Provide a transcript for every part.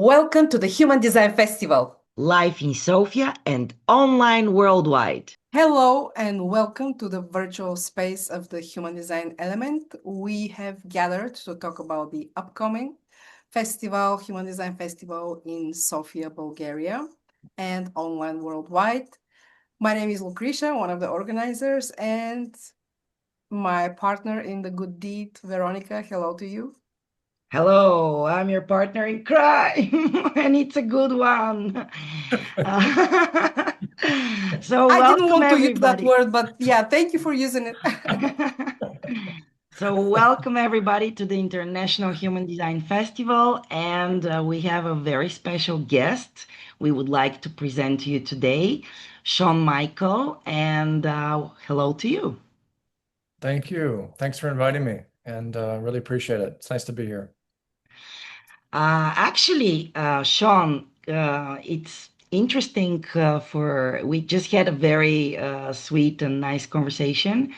Welcome to the Human Design Festival. Live in Sofia and online worldwide. Hello and welcome to the virtual space of the Human Design Element. We have gathered to talk about the upcoming festival, Human Design Festival in Sofia, Bulgaria, and online worldwide. My name is Lucretia, one of the organizers, and my partner in the good deed, Veronica. Hello to you. Hello, I'm your partner in crime, and it's a good one. Uh, so, I didn't welcome want to use that everybody. word, but yeah, thank you for using it. So, welcome everybody to the International Human Design Festival, and we have a very special guest we would like to present to you today, Sean Michael, and hello to you. Thank you. Thanks for inviting me and really appreciate it. It's nice to be here. Sean, it's interesting we just had a very sweet and nice conversation,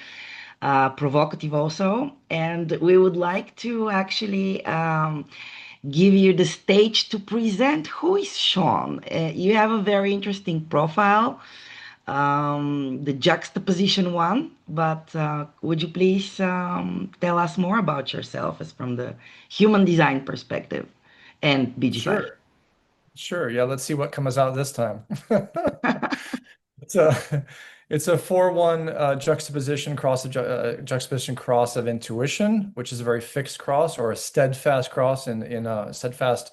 provocative also, and we would like to actually give you the stage to present who is Sean. You have a very interesting profile, the juxtaposition one, but would you please tell us more about yourself as from the human design perspective and BG5? Sure. Sure. Yeah, let's see what comes out this time. It's a it's a 4-1 juxtaposition cross of intuition, which is a very fixed cross or a steadfast cross in a steadfast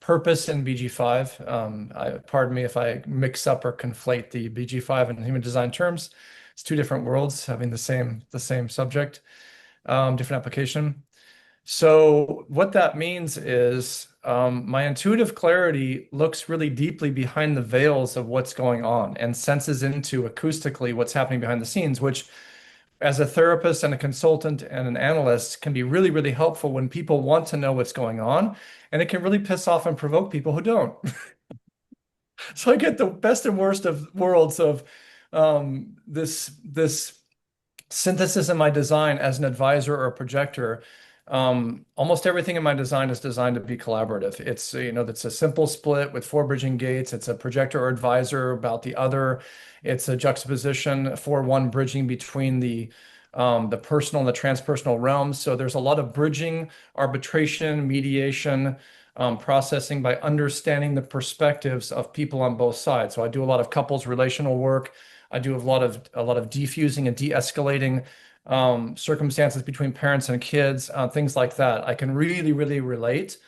purpose in BG5. Pardon me if I mix up or conflate the BG5 and human design terms. It's two different worlds having the same subject, different application. So what that means is my intuitive clarity looks really deeply behind the veils of what's going on and senses into acoustically what's happening behind the scenes, which as a therapist and a consultant and an analyst can be really, really helpful when people want to know what's going on. And it can really piss off and provoke people who don't. So I get the best and worst of worlds of this synthesis in my design as an advisor or a projector. Almost everything in my design is designed to be collaborative. It's a simple split with 4 bridging gates. It's a projector or advisor about the other. It's a juxtaposition for one bridging between the personal and the transpersonal realms. So there's a lot of bridging, arbitration, mediation, processing by understanding the perspectives of people on both sides. So I do a lot of couples relational work. I do a lot of defusing and de-escalating circumstances between parents and kids, things like that. I can really, really relate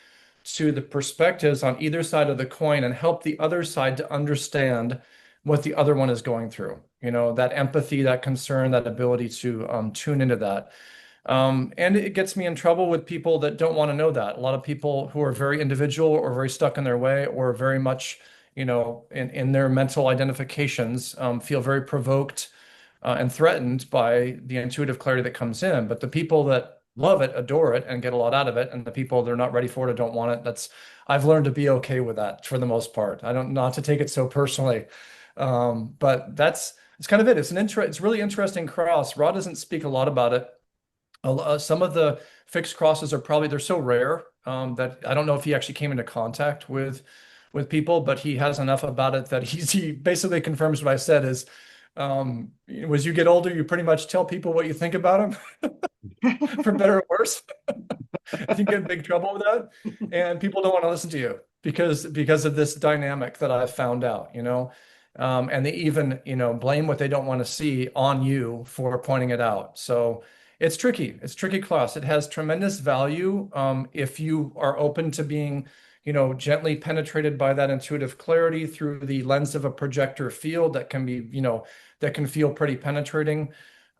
to the perspectives on either side of the coin and help the other side to understand what the other one is going through. That empathy, that concern, that ability to tune into that. And it gets me in trouble with people that don't want to know that. A lot of people who are very individual or very stuck in their way or very much, in their mental identifications, feel very provoked and threatened by the intuitive clarity that comes in. But the people that love it, adore it, and get a lot out of it, and the people they're not ready for it or don't want it, I've learned to be okay with that for the most part. I don't not to take it so personally. But it's kind of it. It's really interesting cross. Ra doesn't speak a lot about it. Some of the fixed crosses they're so rare that I don't know if he actually came into contact with people, but he has enough about it that he basically confirms what I said is as you get older, you pretty much tell people what you think about them, for better or worse. I think you get in big trouble with that, and people don't want to listen to you because of this dynamic that I've found out, and they even, blame what they don't want to see on you for pointing it out. So it's tricky. It's tricky class. It has tremendous value if you are open to being, gently penetrated by that intuitive clarity through the lens of a projector field that can be, that can feel pretty penetrating.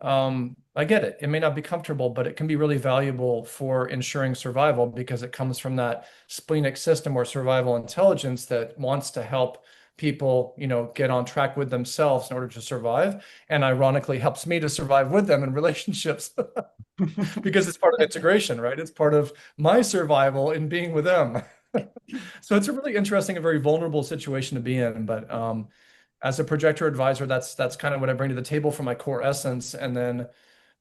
I get it. It may not be comfortable, but it can be really valuable for ensuring survival because it comes from that splenic system or survival intelligence that wants to help people, get on track with themselves in order to survive. And ironically helps me to survive with them in relationships because it's part of integration, right? It's part of my survival in being with them. So it's a really interesting and very vulnerable situation to be in. But as a projector advisor, that's kind of what I bring to the table for my core essence. And then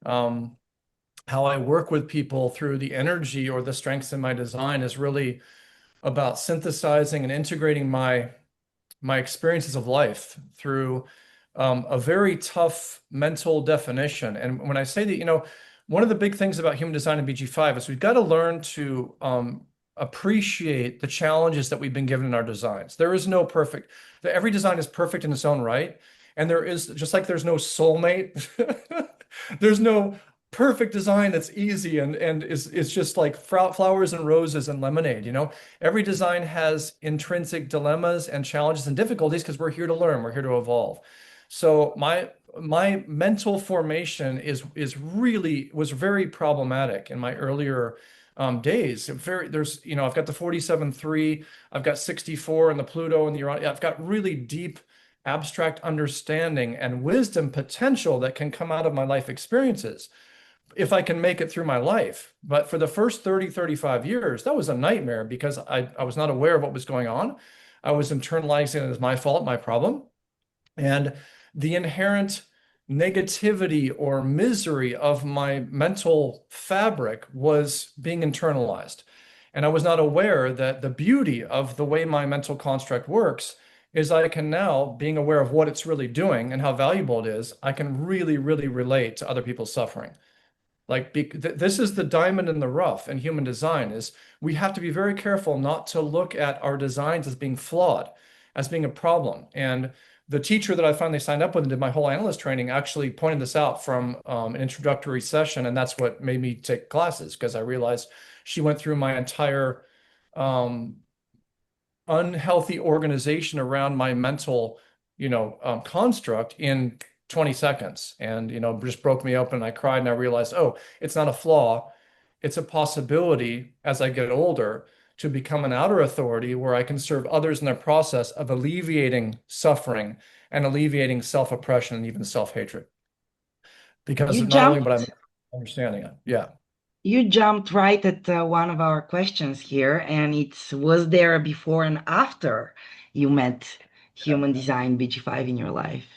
how I work with people through the energy or the strengths in my design is really about synthesizing and integrating my experiences of life through a very tough mental definition. And when I say that, one of the big things about human design and BG5 is we've got to learn to appreciate the challenges that we've been given in our designs. There is no perfect, every design is perfect in its own right. And there is, just like there's no soulmate, there's no perfect design that's easy and is just like flowers and roses and lemonade, Every design has intrinsic dilemmas and challenges and difficulties because we're here to learn, we're here to evolve. So my mental formation was very problematic in my earlier days. I've got the 47.3, I've got 64 and the Pluto and the Uranus. I've got really deep abstract understanding and wisdom potential that can come out of my life experiences if I can make it through my life. But for the first 30, 35 years, that was a nightmare because I was not aware of what was going on. I was internalizing it as my fault, my problem. And the inherent negativity or misery of my mental fabric was being internalized. And I was not aware that the beauty of the way my mental construct works is I can now, being aware of what it's really doing and how valuable it is, I can really, really relate to other people's suffering. Like this is the diamond in the rough in human design is we have to be very careful not to look at our designs as being flawed, as being a problem. And the teacher that I finally signed up with and did my whole analyst training actually pointed this out from an introductory session. And that's what made me take classes because I realized she went through my entire um, unhealthy organization around my mental, construct in 20 seconds and, just broke me open. I cried and I realized, oh, it's not a flaw. It's a possibility as I get older to become an outer authority where I can serve others in their process of alleviating suffering and alleviating self-oppression and even self-hatred. Because You not only but I'm jumped understanding it. Yeah. you jumped right at one of our questions here, and it's was there a before and after you met human design BG5 in your life?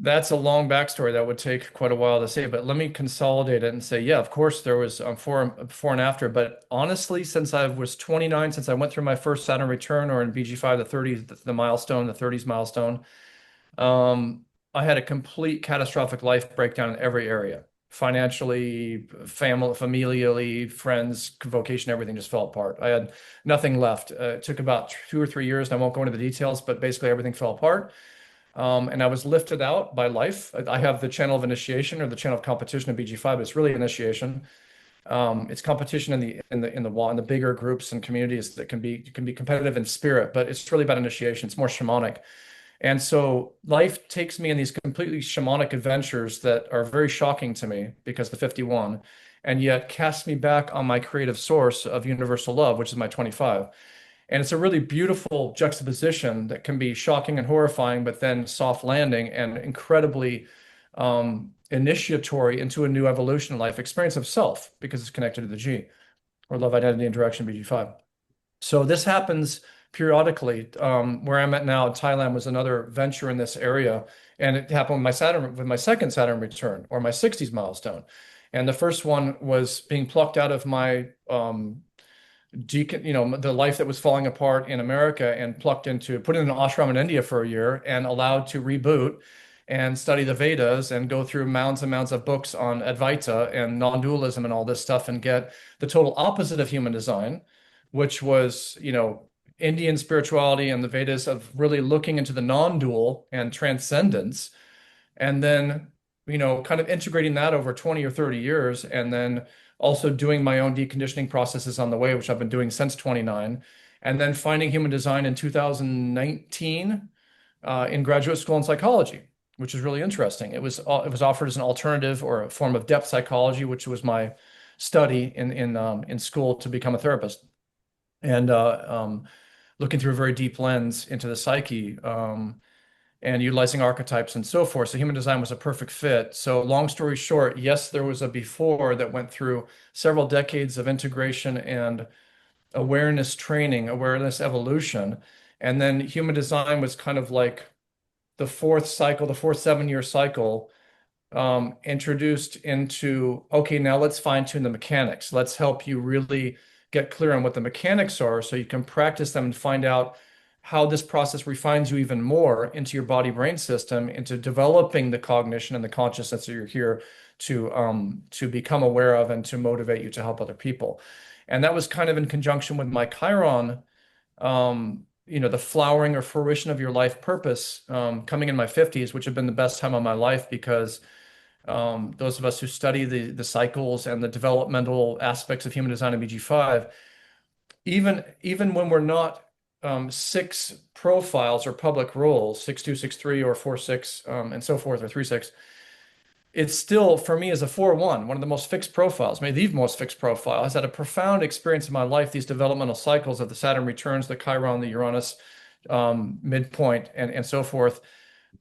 That's a long backstory that would take quite a while to say, but let me consolidate it and say, yeah, of course there was before and after, but honestly, since I was 29, since I went through my first Saturn return or in BG5, the 30s, the milestone, the 30s milestone, I had a complete catastrophic life breakdown in every area. Financially, familially, friends, vocation, everything just fell apart. I had nothing left. It took about 2 or 3 years, and I won't go into the details, but basically everything fell apart. And I was lifted out by life. I have the channel of initiation or the channel of competition in BG5, but it's really initiation. It's competition in the bigger groups and communities that can be competitive in spirit, but it's really about initiation. It's more shamanic. And so life takes me in these completely shamanic adventures that are very shocking to me because the 51, and yet casts me back on my creative source of universal love, which is my 25. And it's a really beautiful juxtaposition that can be shocking and horrifying, but then soft landing and incredibly initiatory into a new evolution in life, experience of self, because it's connected to the G, or love, identity, and direction, BG5. So this happens periodically. Where I'm at now, Thailand was another venture in this area, and it happened with my second Saturn return, or my 60s milestone. And the first one was being plucked out of my the life that was falling apart in America and put in an ashram in India for a year and allowed to reboot and study the Vedas and go through mounds and mounds of books on Advaita and non-dualism and all this stuff and get the total opposite of human design, which was, Indian spirituality and the Vedas of really looking into the non-dual and transcendence. And then, kind of integrating that over 20 or 30 years and then also doing my own deconditioning processes on the way, which I've been doing since 29, and then finding human design in 2019 in graduate school in psychology, which is really interesting. It was offered as an alternative or a form of depth psychology, which was my study in school to become a therapist, and looking through a very deep lens into the psyche. And utilizing archetypes and so forth. So human design was a perfect fit. So long story short, yes, there was a before that went through several decades of integration and awareness training, awareness evolution. And then human design was kind of like the fourth 7-year cycle, introduced into, okay, now let's fine tune the mechanics. Let's help you really get clear on what the mechanics are so you can practice them and find out how this process refines you even more into your body brain system, into developing the cognition and the consciousness that you're here to become aware of and to motivate you to help other people. And that was kind of in conjunction with my Chiron, the flowering or fruition of your life purpose, coming in my 50s, which have been the best time of my life because those of us who study the cycles and the developmental aspects of human design in BG5, even when we're not six profiles or public roles, 6-2, 6-3, or 4-6, and so forth, or 3-6, it's still, for me, as a 4-1, one of the most fixed profiles, maybe the most fixed profile, has had a profound experience in my life, these developmental cycles of the Saturn returns, the Chiron, the Uranus midpoint, and so forth.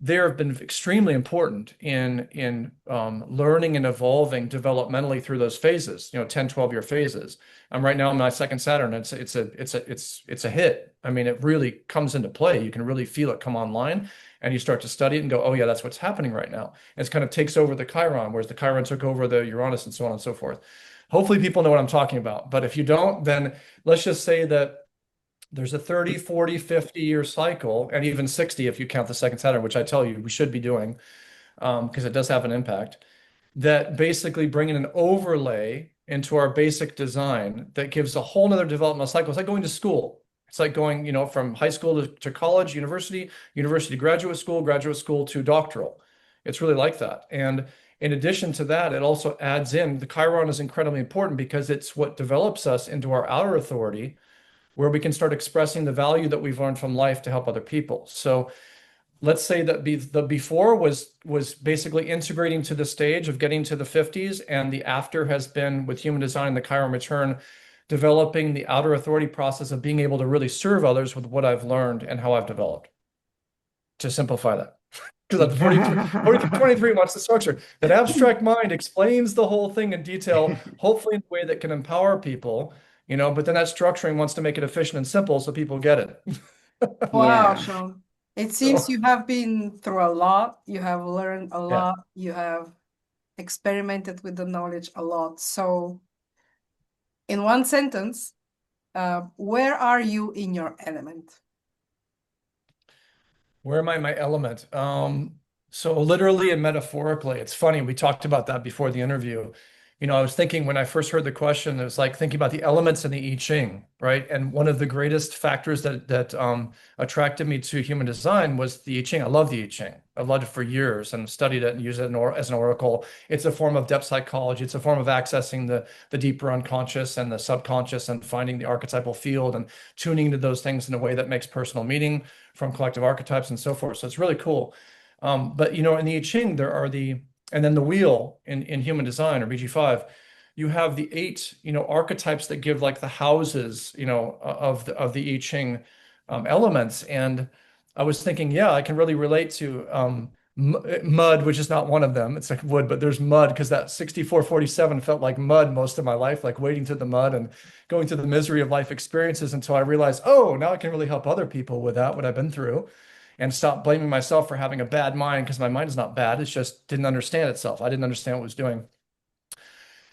They have been extremely important in learning and evolving developmentally through those phases, 10, 12-year phases. I'm right now in my second Saturn. It's a hit. I mean, it really comes into play. You can really feel it come online, and you start to study it and go, oh yeah, that's what's happening right now. And it kind of takes over the Chiron, whereas the Chiron took over the Uranus and so on and so forth. Hopefully people know what I'm talking about. But if you don't, then let's just say that there's a 30, 40, 50-year cycle, and even 60 if you count the second Saturn, which I tell you we should be doing, because it does have an impact, that basically bring in an overlay into our basic design that gives a whole nother developmental cycle. It's like going to school. It's like going, from high school to college, university, university to graduate school to doctoral. It's really like that. And in addition to that, it also adds in the Chiron is incredibly important because it's what develops us into our outer authority, where we can start expressing the value that we've learned from life to help other people. So let's say that the before was basically integrating to the stage of getting to the 50s, and the after has been with human design and the Chiron return, developing the outer authority process of being able to really serve others with what I've learned and how I've developed. To simplify that. Because at 43, 23 wants the structure. That abstract mind explains the whole thing in detail, hopefully in a way that can empower people, but then that structuring wants to make it efficient and simple so people get it. Wow, Yeah. Sean. It seems So, you have been through a lot. You have learned a yeah. lot. You have experimented with the knowledge a lot. So, in one sentence, where are you in your element? Where am I in my element? So literally and metaphorically, it's funny. We talked about that before the interview. I was thinking when I first heard the question, it was like thinking about the elements in the I Ching, right? And one of the greatest factors that attracted me to human design was the I Ching. I love the I Ching. I've loved it for years and studied it and used it as an oracle. It's a form of depth psychology. It's a form of accessing the deeper unconscious and the subconscious and finding the archetypal field and tuning into those things in a way that makes personal meaning from collective archetypes and so forth. So it's really cool. But in the I Ching, and then the wheel in human design or BG5, you have the 8, archetypes that give like the houses, of the I Ching elements. And I was thinking, yeah, I can really relate to mud, which is not one of them. It's like wood, but there's mud because that 6447 felt like mud most of my life, like wading through the mud and going through the misery of life experiences until I realized, oh, now I can really help other people with that, what I've been through, and stop blaming myself for having a bad mind because my mind is not bad. It's just didn't understand itself. I didn't understand what it was doing.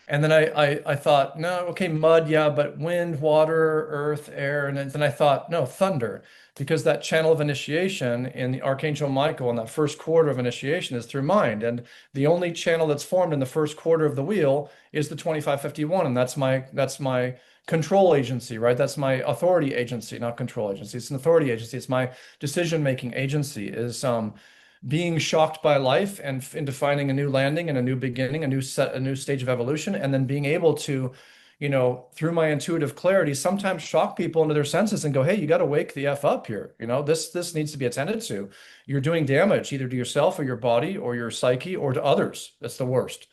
And then I thought, no, okay, mud, yeah, but wind, water, earth, air. And then I thought, no, thunder, because that channel of initiation in the Archangel Michael in that first quarter of initiation is through mind. And the only channel that's formed in the first quarter of the wheel is the 2551. And that's my control agency, right? That's my authority agency, not control agency. It's an authority agency. It's my decision-making agency is being shocked by life and into finding a new landing and a new beginning, a new stage of evolution, and then being able to, through my intuitive clarity, sometimes shock people into their senses and go, "Hey, you got to wake the F up here. This needs to be attended to. You're doing damage either to yourself or your body or your psyche or to others. That's the worst,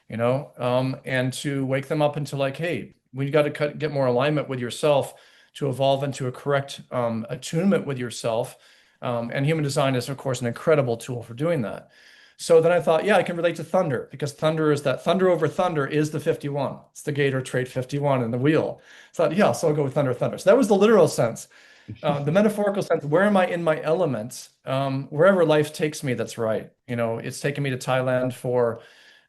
and to wake them up into like, hey, we got to get more alignment with yourself to evolve into a correct attunement with yourself. And human design is, of course, an incredible tool for doing that. So then I thought, yeah, I can relate to thunder because thunder over thunder is the 51. It's the Gator trait 51 in the wheel. So I thought, yeah, so I'll go with thunder, thunder. So that was the literal sense. The metaphorical sense, where am I in my elements? Wherever life takes me, that's right. It's taken me to Thailand for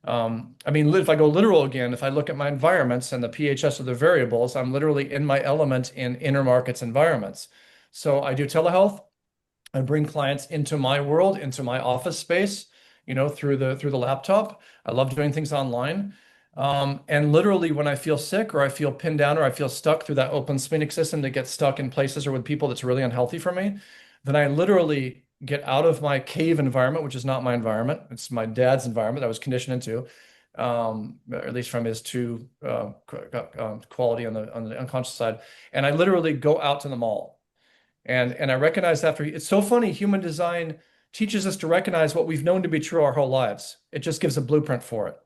I mean, if I go literal again, if I look at my environments and the PHS of the variables, I'm literally in my element in inner markets environments. So I do telehealth. I bring clients into my world, into my office space, through the laptop. I love doing things online. And literally, when I feel sick or I feel pinned down or I feel stuck through that open splenic system that gets stuck in places or with people that's really unhealthy for me, then I literally get out of my cave environment, which is not my environment. It's my dad's environment I was conditioned into, or at least from his two quality on the unconscious side. And I literally go out to the mall. And I recognize after it's so funny, human design teaches us to recognize what we've known to be true our whole lives. It just gives a blueprint for it.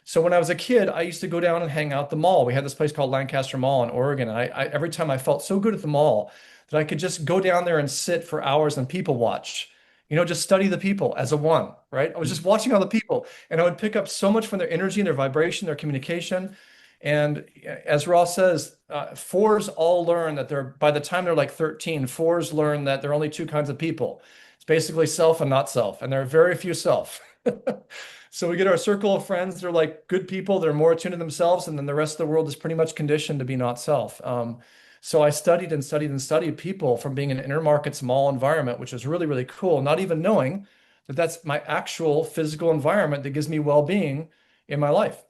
So when I was a kid, I used to go down and hang out at the mall. We had this place called Lancaster Mall in Oregon. And every time I felt so good at the mall that I could just go down there and sit for hours and people watch, just study the people as a one, right? I was just watching all the people and I would pick up so much from their energy and their vibration, their communication. And as Ross says, fours all learn that by the time they're like 13, fours learn that there are only two kinds of people. It's basically self and not self, and there are very few self. So we get our circle of friends. They're like good people. They're more attuned to themselves, and then the rest of the world is pretty much conditioned to be not self. So I studied and studied and studied people from being in an inner market small environment, which is really, really cool, not even knowing that that's my actual physical environment that gives me well-being in my life.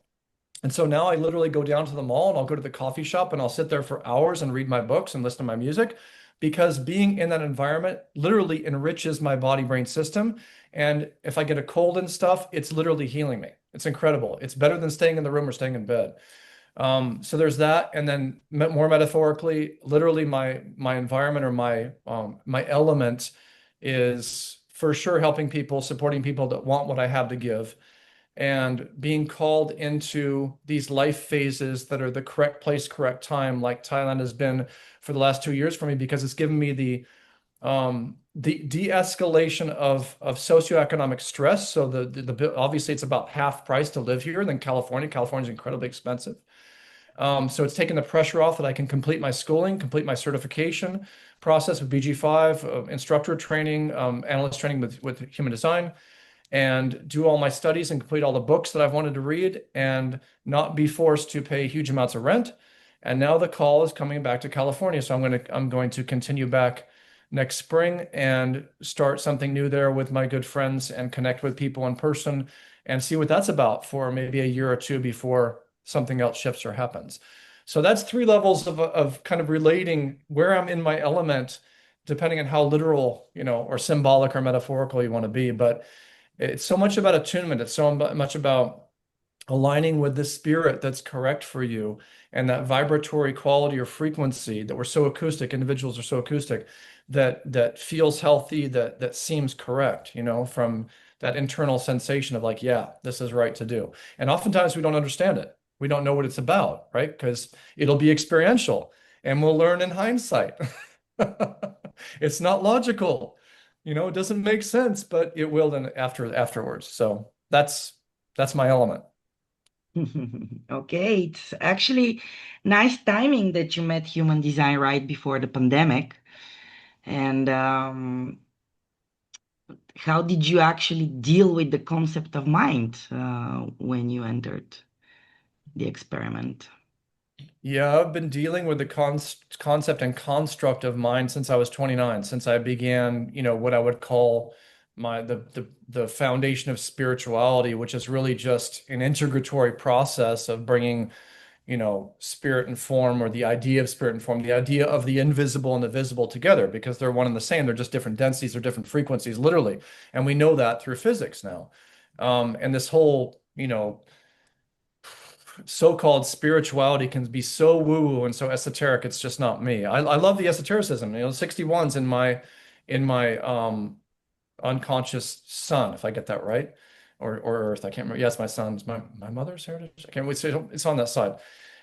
And so now I literally go down to the mall and I'll go to the coffee shop and I'll sit there for hours and read my books and listen to my music because being in that environment literally enriches my body brain system. And if I get a cold and stuff, it's literally healing me. It's incredible. It's better than staying in the room or staying in bed. So there's that. And then more metaphorically, literally my environment or my element is for sure helping people, supporting people that want what I have to give and being called into these life phases that are the correct place, correct time, like Thailand has been for the last 2 years for me, because it's given me the de-escalation of socioeconomic stress. So obviously it's about half price to live here than California. California is incredibly expensive. So it's taken the pressure off that I can complete my schooling, complete my certification process with BG5, instructor training, analyst training with human design, and do all my studies and complete all the books that I've wanted to read and not be forced to pay huge amounts of rent. And now the call is coming back to California. So I'm going to continue back next spring and start something new there with my good friends and connect with people in person and see what that's about for maybe a year or two before something else shifts or happens. So that's three levels of kind of relating where I'm in my element, depending on how literal, or symbolic or metaphorical you want to be. But it's so much about attunement. It's so much about aligning with the spirit that's correct for you and that vibratory quality or frequency that we're so acoustic, individuals are so acoustic, that feels healthy, that seems correct, from that internal sensation of like, yeah, this is right to do. And oftentimes we don't understand it. We don't know what it's about, right? Because it'll be experiential and we'll learn in hindsight. It's not logical. It doesn't make sense, but it will then afterwards. So that's my element. Okay, it's actually nice timing that you met human design right before the pandemic. And how did you actually deal with the concept of mind when you entered the experiment? Yeah, I've been dealing with the concept and construct of mind since I was 29, since I began, what I would call the foundation of spirituality, which is really just an integratory process of bringing, spirit and form, or the idea of spirit and form, the idea of the invisible and the visible together, because they're one and the same. They're just different densities or different frequencies, literally. And we know that through physics now. And this whole, so-called spirituality can be so woo-woo and so esoteric. It's just not me. I love the esotericism. 61's in my unconscious sun, if I get that right, or Earth. I can't remember. Yes, my son's my mother's heritage. I can't wait. It's on that side.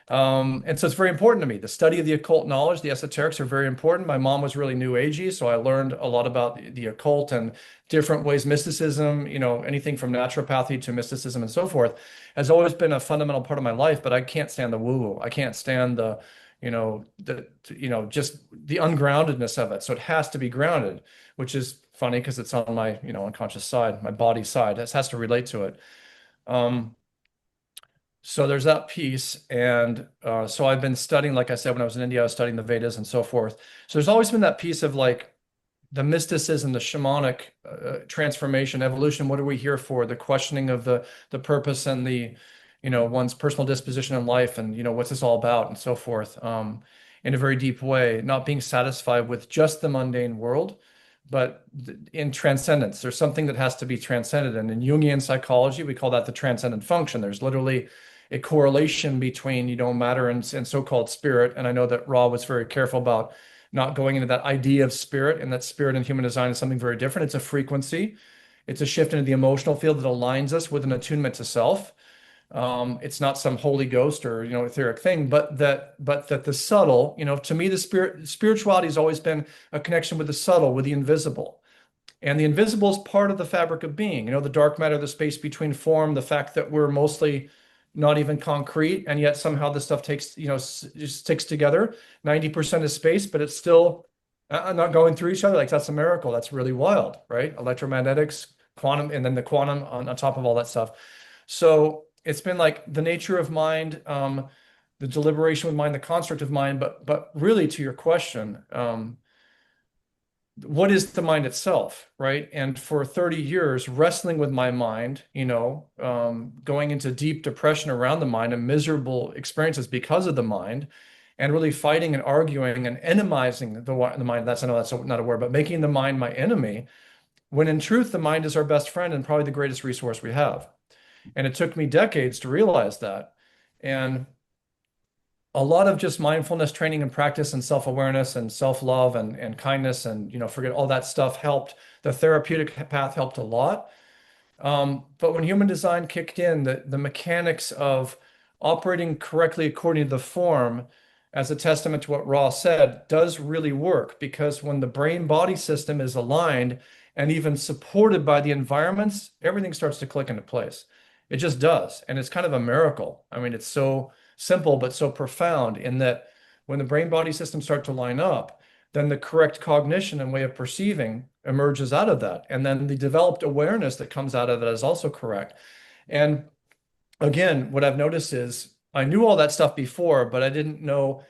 And so it's very important to me. The study of the occult knowledge, the esoterics are very important. My mom was really new agey, so I learned a lot about the occult and different ways, mysticism, anything from naturopathy to mysticism and so forth, has always been a fundamental part of my life. But I can't stand the woo-woo. I can't stand just the ungroundedness of it. So it has to be grounded, which is funny because it's on my, unconscious side, my body side. It has to relate to it. So there's that piece. And so I've been studying, like I said, when I was in India, I was studying the Vedas and so forth. So there's always been that piece of like the mysticism, the shamanic transformation, evolution. What are we here for? The questioning of the purpose and one's personal disposition in life, and what's this all about, and so forth. In a very deep way, not being satisfied with just the mundane world, but in transcendence. There's something that has to be transcended, and in Jungian psychology, we call that the transcendent function. There's literally a correlation between matter and so-called spirit. And I know that Ra was very careful about not going into that idea of spirit, and that spirit in human design is something very different. It's a frequency. It's a shift into the emotional field that aligns us with an attunement to self. It's not some Holy Ghost or etheric thing, but that the subtle, to me, the spirituality has always been a connection with the subtle, with the invisible. And the invisible is part of the fabric of being, the dark matter, the space between form, the fact that we're mostly not even concrete, and yet somehow this stuff takes, just sticks together. 90% is space, but it's still not going through each other. Like, that's a miracle. That's really wild, right? Electromagnetics, quantum, and then the quantum on top of all that stuff. So it's been like the nature of mind, the deliberation with mind, the construct of mind, but really, to your question, what is the mind itself, right? And for 30 years, wrestling with my mind, going into deep depression around the mind and miserable experiences because of the mind, and really fighting and arguing and enemizing the mind. I know that's not a word, but making the mind my enemy, when in truth, the mind is our best friend and probably the greatest resource we have. And it took me decades to realize that. And a lot of just mindfulness training and practice and self-awareness and self-love and kindness and forget all that stuff helped. The therapeutic path helped a lot. But when human design kicked in, the mechanics of operating correctly according to the form, as a testament to what Ra said, does really work, because when the brain-body system is aligned and even supported by the environments, everything starts to click into place. It just does. And it's kind of a miracle. I mean, it's so simple, but so profound, in that when the brain-body systems start to line up, then the correct cognition and way of perceiving emerges out of that. And then the developed awareness that comes out of that is also correct. And again, what I've noticed is I knew all that stuff before, but I didn't know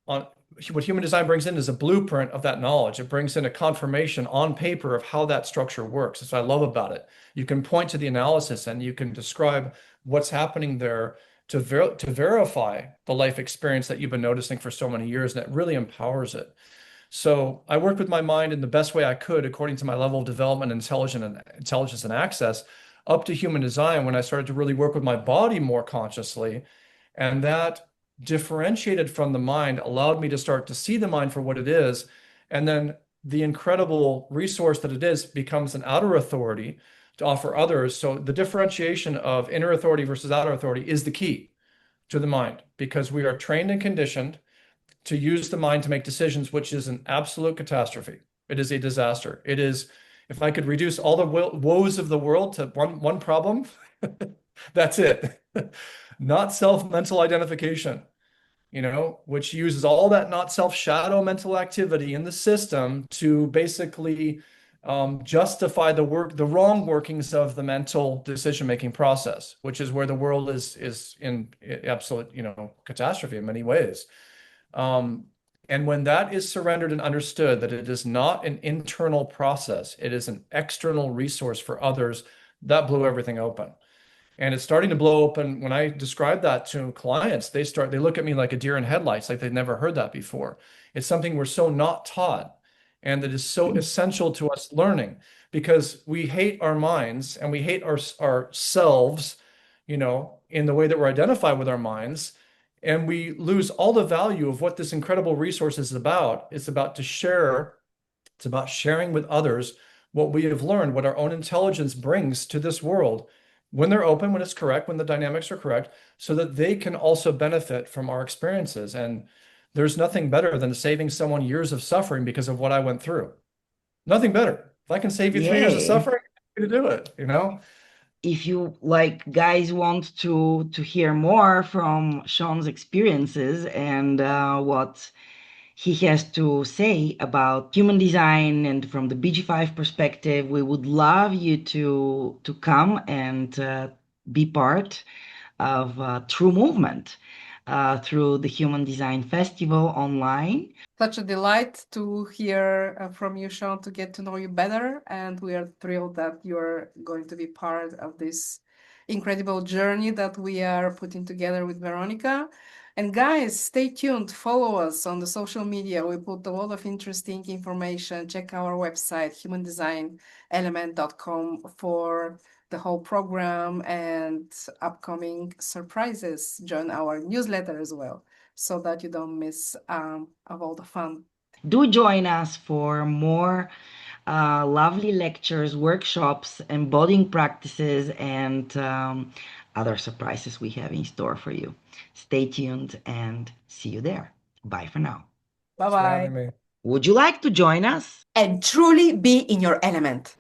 on what human design brings in is a blueprint of that knowledge. It brings in a confirmation on paper of how that structure works. That's what I love about it. You can point to the analysis and you can describe what's happening there to verify the life experience that you've been noticing for so many years, and it really empowers it. So I worked with my mind in the best way I could, according to my level of development, intelligence, and access, up to human design, when I started to really work with my body more consciously. And that, differentiated from the mind, allowed me to start to see the mind for what it is. And then the incredible resource that it is becomes an outer authority to offer others. So the differentiation of inner authority versus outer authority is the key to the mind, because we are trained and conditioned to use the mind to make decisions, which is an absolute catastrophe. It is a disaster. It is, if I could reduce all the woes of the world to one problem, that's it. Not self mental identification, which uses all that not self shadow mental activity in the system to basically justify the wrong workings of the mental decision-making process, which is where the world is in absolute, catastrophe in many ways. And when that is surrendered and understood, that it is not an internal process, it is an external resource for others, that blew everything open. And it's starting to blow open. When I describe that to clients, they look at me like a deer in headlights, like they've never heard that before. It's something we're so not taught, and that is so essential to us learning, because we hate our minds and we hate ourselves, in the way that we're identified with our minds. And we lose all the value of what this incredible resource is about. It's about to share. It's about sharing with others what we have learned, what our own intelligence brings to this world, when they're open, when it's correct, when the dynamics are correct, so that they can also benefit from our experiences. And there's nothing better than saving someone years of suffering because of what I went through. Nothing better. If I can save you 3 years of Yeah. suffering, I'm going to do it. If you like guys want to hear more from Sean's experiences and what he has to say about human design and from the BG5 perspective, we would love you to come and be part of true movement through the Human Design Festival online. Such a delight to hear from you, Sean, to get to know you better. And we are thrilled that you're going to be part of this incredible journey that we are putting together with Veronica. And guys, stay tuned, follow us on the social media. We put a lot of interesting information. Check our website, humandesignelement.com, for the whole program and upcoming surprises. Join our newsletter as well, so that you don't miss of all the fun. Do join us for more lovely lectures, workshops, embodying practices, and other surprises we have in store for you. Stay tuned and see you there. Bye for now. Bye Thanks for having bye. me. Would you like to join us? And truly be in your element.